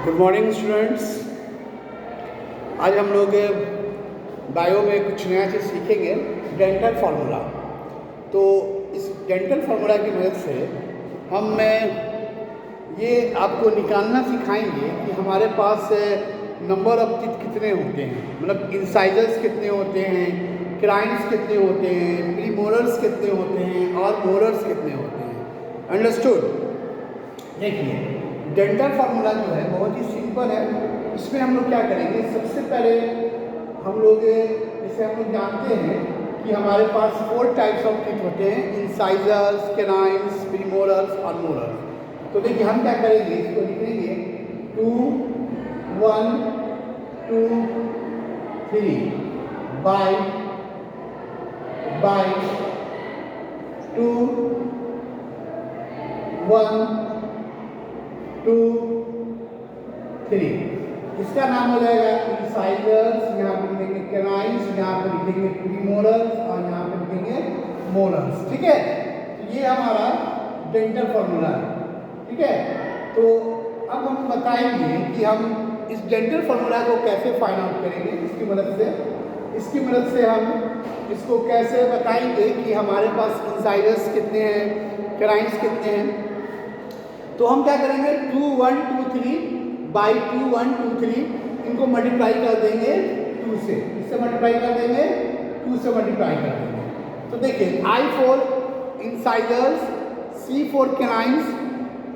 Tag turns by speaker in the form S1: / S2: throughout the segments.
S1: Good morning students. आज हम लोग बायो में कुछ नया चीज़ सीखेंगे, डेंटल फार्मूला। तो इस डेंटल फार्मूला की मदद से हम ये आपको निकालना सिखाएंगे कि हमारे पास नंबर ऑफ टीथ कितने होते हैं, मतलब इंसाइजर्स कितने होते हैं, क्राइंस कितने होते हैं, प्रीमोलर्स कितने होते हैं और मोलर्स कितने होते हैं। अंडरस्टूड। देखिए, डेंटल फार्मूला जो है बहुत ही सिंपल है। इसमें हम लोग क्या करेंगे, सबसे पहले हम लोग जैसे हम लोग जानते हैं कि हमारे पास 4 टाइप्स ऑफ टीथ होते हैं, इंसाइजर्स, कैनाइन्स, प्रीमोलर्स और मोलर्स। तो देखिए हम क्या करेंगे, इसको लिखेंगे 2 1 2 3 बाइट 2 1 2 3। इसका नाम हो जाएगा इंसाइजर्स, यहाँ पे लिखेंगे कैनाइन्स, यहाँ पे लिखेंगे प्रीमोलर्स और यहाँ पे लिखेंगे मोलर्स। ठीक है, तो ये हमारा डेंटल फार्मूला है। ठीक है, तो अब हम बताएंगे कि हम इस डेंटल फार्मूला को कैसे फाइंड आउट करेंगे। इसकी मदद से हम इसको कैसे बताएंगे कि हमारे पास इंसाइजर्स कितने हैं, कैनाइन्स कितने हैं। तो हम क्या करेंगे, 2 1 2 3 बाई 2 1 2 3 इनको मल्टीप्लाई कर देंगे 2 से, इससे मल्टीप्लाई कर देंगे 2 से मल्टीप्लाई कर देंगे। तो देखिए I for incisors, C for canines,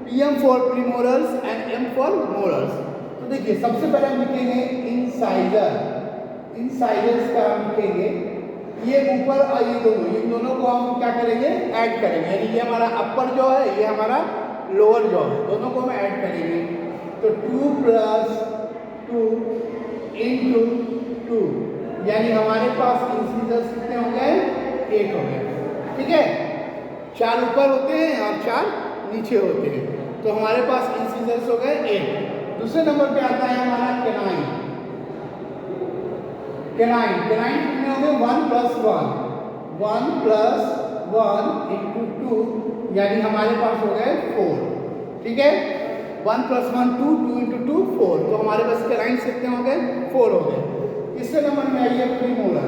S1: PM for premolars and M for molars. तो देखिए सबसे पहले हम लिखेंगे इंसाइजर्स का हम लिखेंगे, ये ऊपर और ये दोनों, इन दोनों को हम क्या करेंगे, ऐड करेंगे। यानी ये हमारा अपर जो है, ये हमारा लोअर जॉ है, दोनों को हम ऐड करेंगे। तो 2 + 2 × 2, यानी हमारे पास इंसीजर्स कितने हो गए, 8 हो गए। ठीक है, 4 ऊपर होते हैं और 4 नीचे होते हैं, तो हमारे पास इंसीजर्स हो गए 8। दूसरे नंबर पे आता है हमारा कैनाइन कितने हो गए, 1 + 1 × 2, यानी हमारे पास हो गए 4। ठीक है, 1 + 1 2 × 2 4, तो हमारे पास कैनाइन्स कितने हो गए, 4 हो गए। तीसरे नंबर में आइए प्रीमोलर।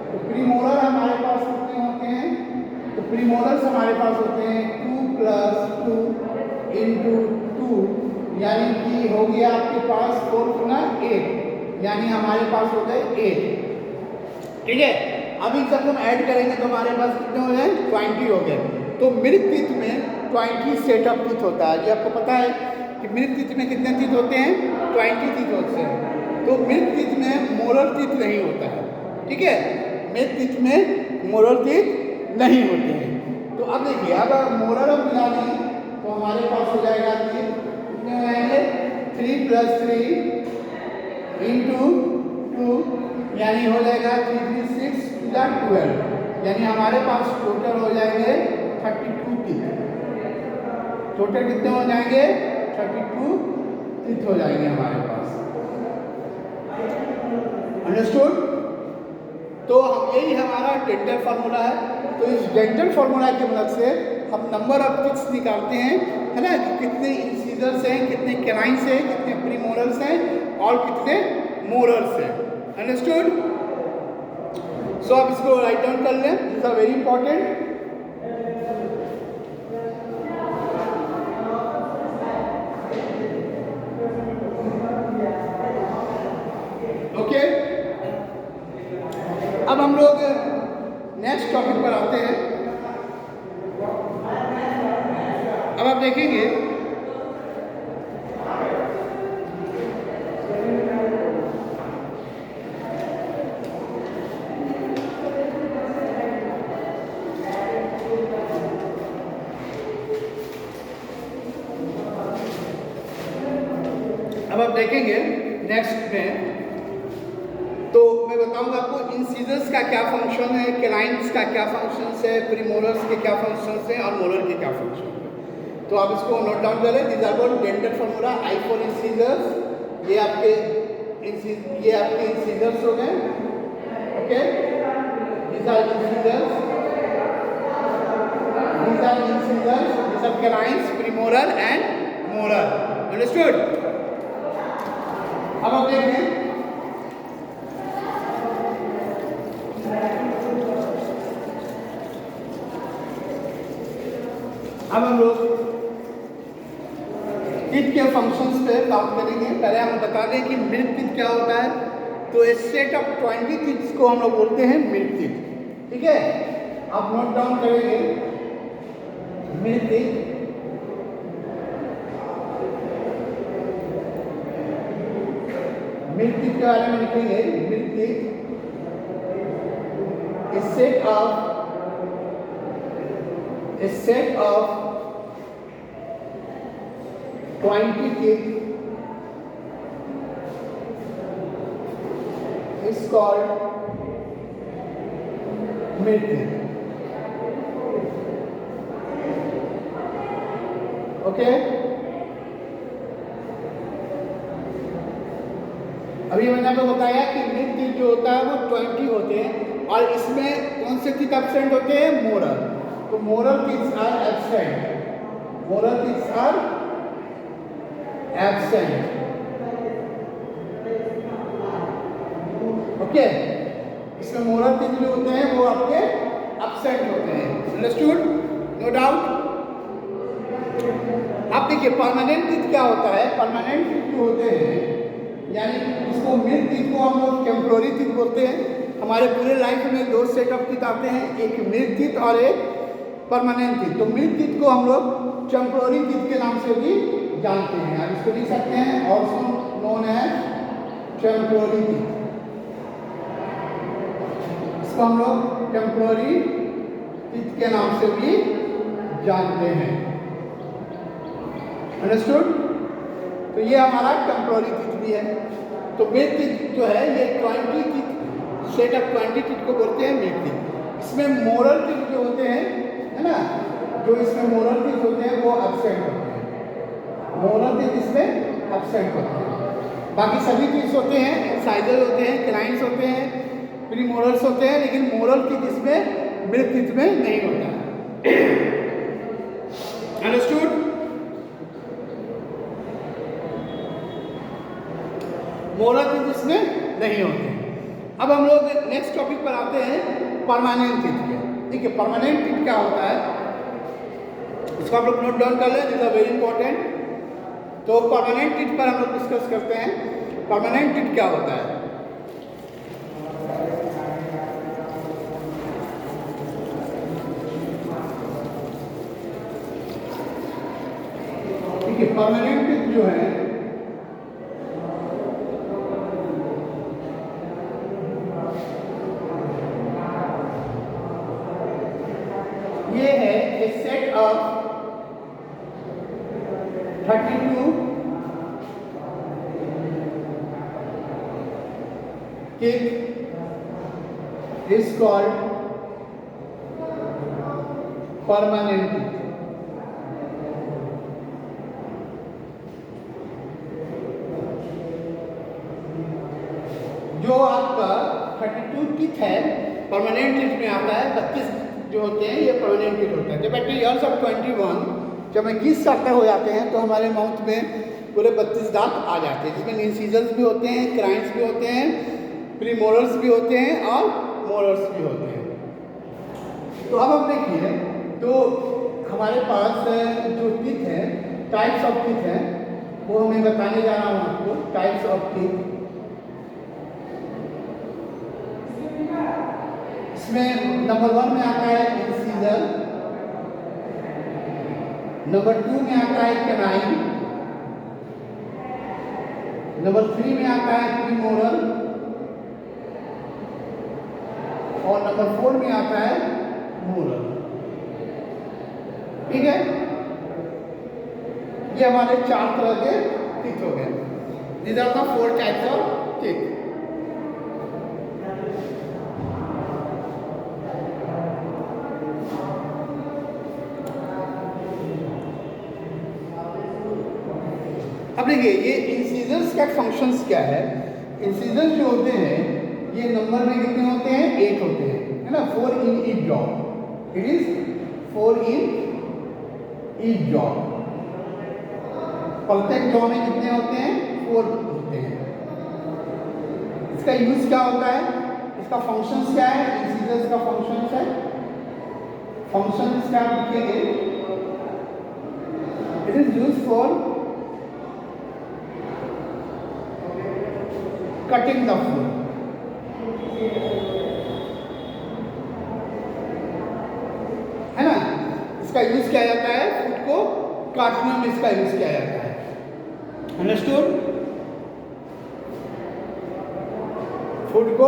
S1: तो प्रीमोलर हमारे पास कितने होते हैं, तो प्रीमोलर्स हमारे पास होते हैं 2 + 2 × 2, यानी कि हो गया आपके पास 4 × 8, यानी हमारे पास हो गए 8। ठीक है, अब इन सबको हम ऐड करेंगे तो हमारे पास कितने हो गए, 20 हो गए। तो मिल्क टीथ में 20 सेट ऑफ टीथ होता है। ये आपको पता है कि मिल्क टीथ में कितने टीथ होते हैं, 20 टीथ होते हैं। तो मिल्क टीथ में मोलर टीथ नहीं होता है। ठीक है, मिल्क टीथ में मोलर टीथ नहीं होते हैं। तो अब देखिए, अब मोलर हम मिला दें तो हमारे पास हो जाएगा कितने हो जाएंगे, 3 + 3 × 2, यानी हो जाएगा 3 3 6 12, यानी हमारे पास टोटल हो जाएंगे 32 टीथ। टोटल कितने हो जाएंगे, 32 टीथ हो जाएंगे हमारे पास। अंडरस्टूड। तो यही हमारा डेंटल फार्मूला है। तो इस डेंटल फार्मूला की मदद से हम नंबर ऑफ टीथ्स निकालते हैं, है ना, कि कितने इंसीजर्स हैं, कितने कैनाइन्स हैं, कितने प्रीमोलर्स हैं और कितने मोलर्स हैं। अंडरस्टूड। सो आप इसको राइट डाउन कर लें, this are very important. Okay, अब हम लोग नेक्स्ट टॉपिक पर आते हैं। अब आप देखेंगे नेक्स्ट में, तो मैं बताऊंगा आपको इंसीजर्स का क्या फंक्शन है, कैनाइन्स का क्या फंक्शन है, प्रीमोलर्स के क्या फंक्शन है और मोलर के क्या फंक्शन है। तो आप इसको नोट डाउन करें। This are called dental formula. I for incisors, ये आपके इंसीजर्स हो गए। Okay, these are incisors, these are canines, premolar and molar. Understood? अब हम देखें अब हम लोग किट के फंक्शंस पे बात करेंगे। पहले हम बता दें कि मिल्क किट क्या होता है। तो इस सेट ऑफ 20 किट्स को हम लोग बोलते हैं मिल्क किट। ठीक है, आप नोट डाउन करेंगे मिल्क किट। मिल्क किट के बारे में लिखेंगे milk kit is set of 20 kids is called milk kit. Okay? अभी मैंने आपको बताया कि मिल्क किट जो होता है वो 20 होते हैं और इसमें कौन से किट एब्सेंट होते हैं? मोरल। तो molar kits are absent. Molar kits are absent. Okay, इसमें मोरल किट जो होते हैं वो आपके एब्सेंट होते हैं। अंडरस्टूड? No doubt. आप देखिए परमानेंट किट क्या होता है। परमानेंट किट जो होते हैं यानी इसको मिल्क किट को हम लोग टेम्पोररी किट बोलते हैं। हमारे पूरे लाइफ में दो सेट ऑफ किट आते हैं, एक मिल्क किट और एक परमानेंट किट। तो मिल्क किट को हम लोग टेम्पोररी किट के नाम से भी जानते हैं। आप इसको लिख सकते हैं also known as temporary kit. इसको हम लोग टेम्पोररी किट के नाम से भी जानते हैं। अंडरस्टूड? तो ये हमारा टेम्पोररी किट भी है। तो मिल्क किट जो है ये 20 किट सेट ऑफ 20 किट को बोलते हैं मिल्क किट। इसमें मोरल किट जो होते हैं है ना, जो इसमें मोरल किट होते हैं वो एब्सेंट होते हैं। मोरल किट इसमें एब्सेंट होते हैं। बाकी सभी किट्स होते हैं, एक्साइजर होते हैं, क्लाइंट्स होते हैं, प्री मोरल्स होते हैं, लेकिन मोरल किट इसमें मिल्क किट में नहीं होता है। अंडरस्टूड? मोरल किट इसमें नहीं होते। अब हम लोग नेक्स्ट टॉपिक पर आते हैं परमानेंट किट के। ठीक है, परमानेंट किट क्या होता है इसको आप लोग नोट डाउन कर लें, दिस आर वेरी इंपॉर्टेंट। तो परमानेंट किट पर हम लोग डिस्कस करते हैं। परमानेंट किट क्या होता है? ठीक है, परमानेंट किट जो है ये है ए set of 32 kit is called permanent kit. जो आपका 32 किट है परमानेंट किट में आता है। 32 जो होते हैं ये परमानेंट किट होता है। जब एट द इयर्स ऑफ 21 जब 21 साल का हो जाते हैं तो हमारे माउथ में पूरे 32 दांत आ जाते हैं, जिसमें इंसिजन्स भी होते हैं, क्राइंस भी होते हैं, प्री मोलर्स भी होते हैं और मोलर्स भी होते हैं। तो अब हम देखिए तो हमारे पास जो टीथ है, टाइप्स ऑफ टीथ है, वो मैं बताने जा रहा हूँ आपको। टाइप्स ऑफ टीथ इसमें नंबर 1 में आता है इंसिजर, नंबर 2 में आता है कैनाइन, नंबर 3 में आता है प्रीमोरल और नंबर 4 में आता है मोरल। ठीक है, ये हमारे 4 तरह के टीथ हो गए। These are the 4 types of teeth. अब देखिए ये इंसिजर्स का फंक्शंस क्या है। इंसिजर्स जो होते हैं ये नंबर में कितने होते हैं? 8 होते हैं, है ना। 4 in each jaw, it is 4 in each jaw. प्रत्येक जॉ में कितने होते हैं? 4 होते हैं। इसका यूज क्या होता है, इसका फंक्शंस क्या है, इंटीजर्स का फंक्शंस है, फंक्शन इसका आप लिखेंगे, it is use for cutting the food, है ना। इसका यूज किया जाता है फूड को काटने में, इसका यूज किया जाता है, अंडरस्टूड। फूड को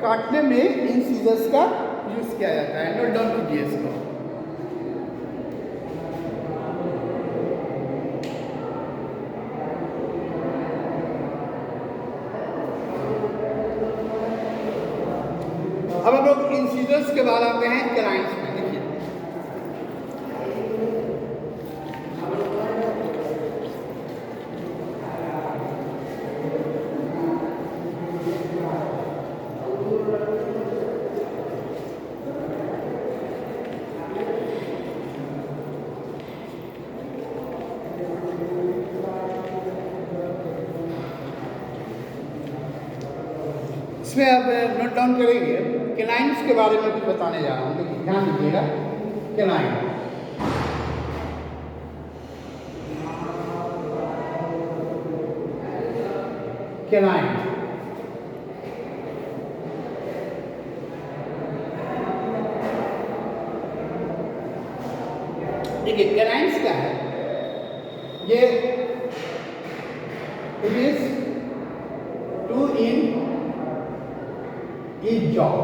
S1: काटने में इन सीजर्स का यूज किया जाता है, नोट डाउन कीजिए इसको। अब हम लोग इन सीजर्स के बाद आते हैं क्लाइंट्स में। देखिए इसमें अब नोट डाउन करेंगे, कैनाइन्स के बारे में कुछ बताने जा रहा हूँ, देखिए ध्यान दीजिएगा। कैनाइन, कैनाइन देखिए कैनाइन्स क्या है, ये it is two in each jaw.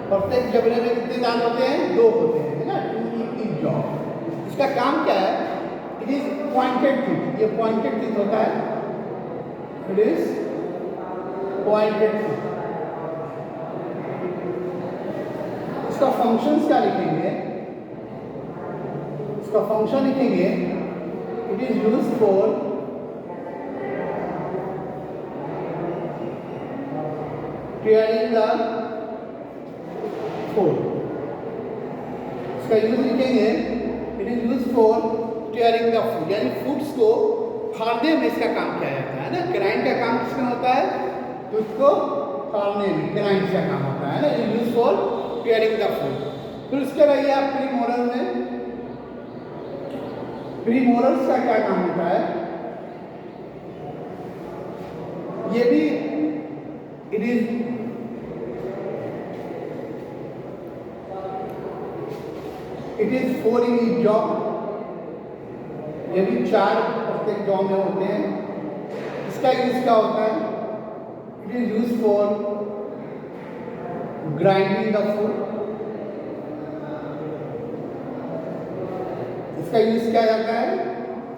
S1: प्रत्येक जबड़े में कितने दांत होते हैं, 2 होते हैं, है ना, टू इन ईच जॉब। इसका काम क्या है, इट इज पॉइंटेड टीथ, ये पॉइंटेड टीथ होता है, इट इज पॉइंटेड टीथ। इसका फंक्शंस क्या लिखेंगे, इसका फंक्शन लिखेंगे, it is used for clearing the food। इसका यूज लिखेंगे, it is use for clearing the food, यानी फूड्स को फाड़ने में इसका काम किया जाता है ना। कैनाइन का काम किसमें होता है, तो उसको फाड़ने में कैनाइन का काम होता है ना, it is use for clearing the food। फिर उसके रहिए आप प्रीमोलर में, प्रीमोलर्स का क्या काम होता है, ये भी it is it is 4 in each jaw, ये भी 4 प्रत्येक जॉ में होते हैं। इसका यूज क्या होता है, it is use for grinding the food. इसका यूज किया जाता है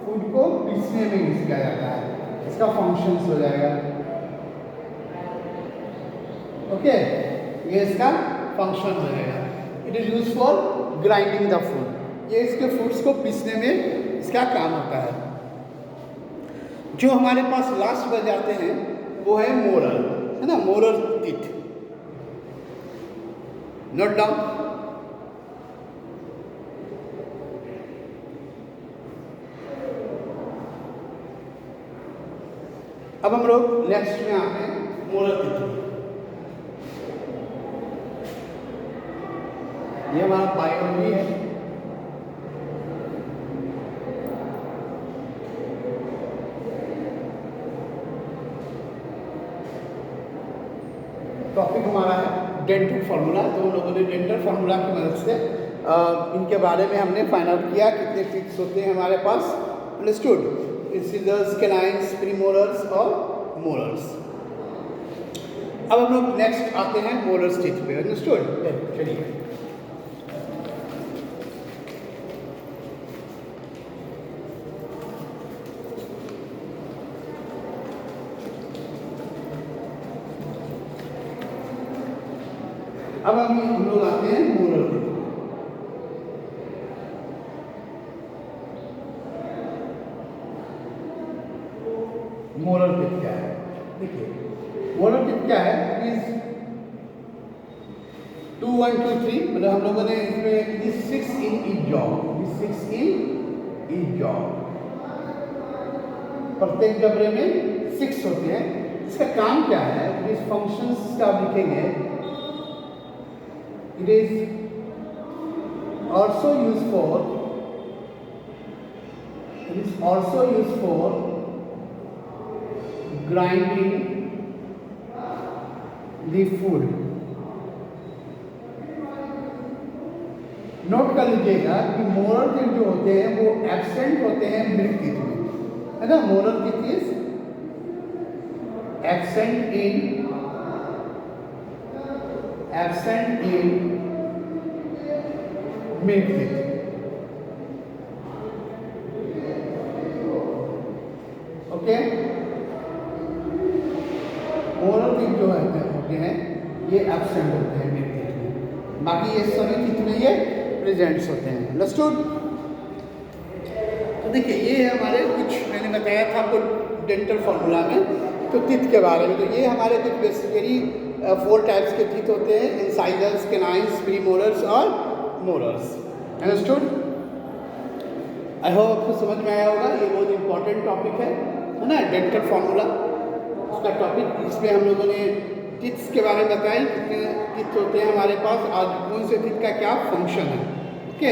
S1: फूड को पीसने में यूज किया जाता है, इसका फंक्शंस हो जाएगा, ओके, ये इसका फंक्शन हो जाएगा। It is use for grinding the food, ये इसके फूड्स को पीसने में इसका काम होता है। जो हमारे पास लास्ट बच जाते हैं वो है मोरल, है ना, मोरल टीथ। नोट डाउन, अब हम लोग नेक्स्ट में आते हैं मोरल टीथ। ये हमारा बायोलॉजी है, टॉपिक हमारा है डेंटल फार्मूला। तो हम लोगों ने डेंटल फार्मूला की मदद से इनके बारे में हमने फाइंड आउट किया कितने टीथ्स होते हैं हमारे पास, अंडरस्टूड, इंसिजर्स, कैनाइन्स, प्रीमोलर्स और मोलर्स। अब हम लोग नेक्स्ट आते हैं मोलर्स टीथ पे, अंडरस्टूड। चलिए अब हम लोग आते हैं मोरल टीथ। मोरल टीथ क्या है, देखिए मोरल टीथ क्या है, इज 2 1 2 3, मतलब हम लोगों ने इसमें 6 in each jaw, 6 in each jaw, प्रत्येक जबड़े में 6 होते हैं। इसका काम क्या है, इस फंक्शंस का आप लिखेंगे, it is also used for grinding the food. Note कर लीजिएगा कि मोरल टीथ जो होते हैं वो एब्सेंट होते हैं मिल्क टीथ में, है ना। Moral teeth is absent in milk teeth. Okay, moral teeth जो होते हैं ये एब्सेंट होते हैं मिल्क टीथ में, बाकी ये सभी टीथ में ये प्रेजेंट्स होते हैं। अंडरस्टूड। तो देखिए ये हमारे कुछ, मैंने बताया था आपको डेंटल फॉर्मूला में तो टीथ के बारे में। तो ये हमारे कुछ बेसिकली 4 टाइप्स के टीथ होते हैं, इंसाइजर्स, कैनाइंस, प्रीमोलर्स और मोलर्स। अंडरस्टूड। आई होप आपको समझ में आया होगा। ये बहुत इंपॉर्टेंट टॉपिक है ना, डेंटल फॉर्मूला उसका टॉपिक। इसमें हम लोगों ने टीथ्स के बारे में बताया, कितने टीथ होते हैं हमारे पास और कौन से टीथ का क्या फंक्शन है। ओके,